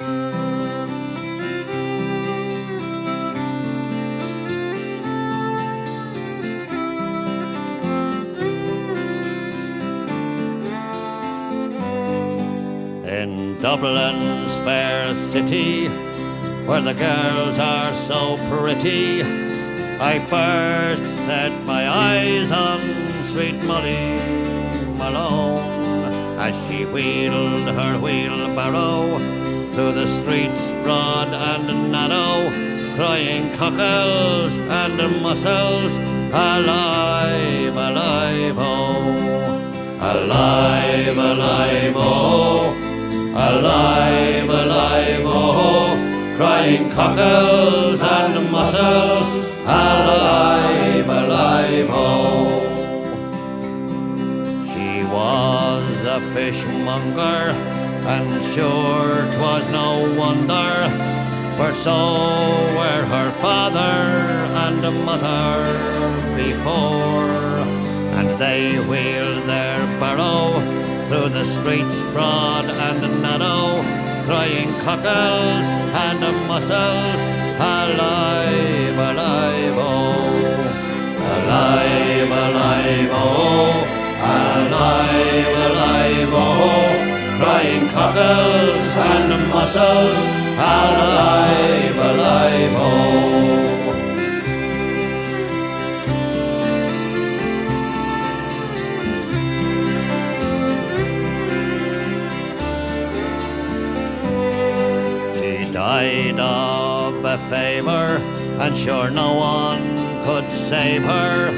In Dublin's fair city, where the girls are so pretty, I first set my eyes on sweet Molly Malone, as she wheeled her wheelbarrow through the streets broad and narrow, crying cockles and mussels, alive, alive, oh, alive, alive, oh, alive, alive, oh, crying cockles and mussels, alive, alive, oh. She was a fishmonger, and sure 'twas no wonder, for so were her father and mother before, and they wheeled their barrow through the streets broad and narrow, crying cockles and mussels, alive, alive, oh, alive, alive, oh, alive, alive, oh, crying cockles and mussels, alive, alive, oh. Died of a fever, and sure no one could save her,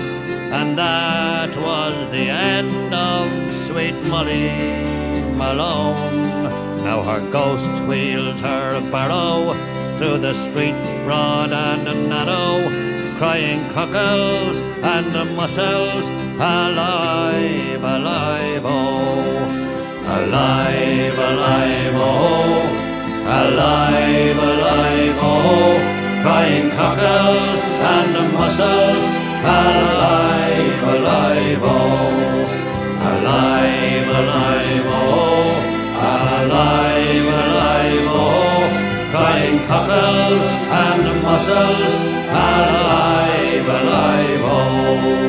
and that was the end of sweet Molly Malone. Now her ghost wheels her barrow through the streets broad and narrow, crying cockles and mussels, alive, alive, oh, alive, alive, oh, alive, alive, oh, crying cockles and mussels, alive, alive, oh, alive, alive, oh, alive, alive, oh, crying cockles and mussels, alive, alive, oh.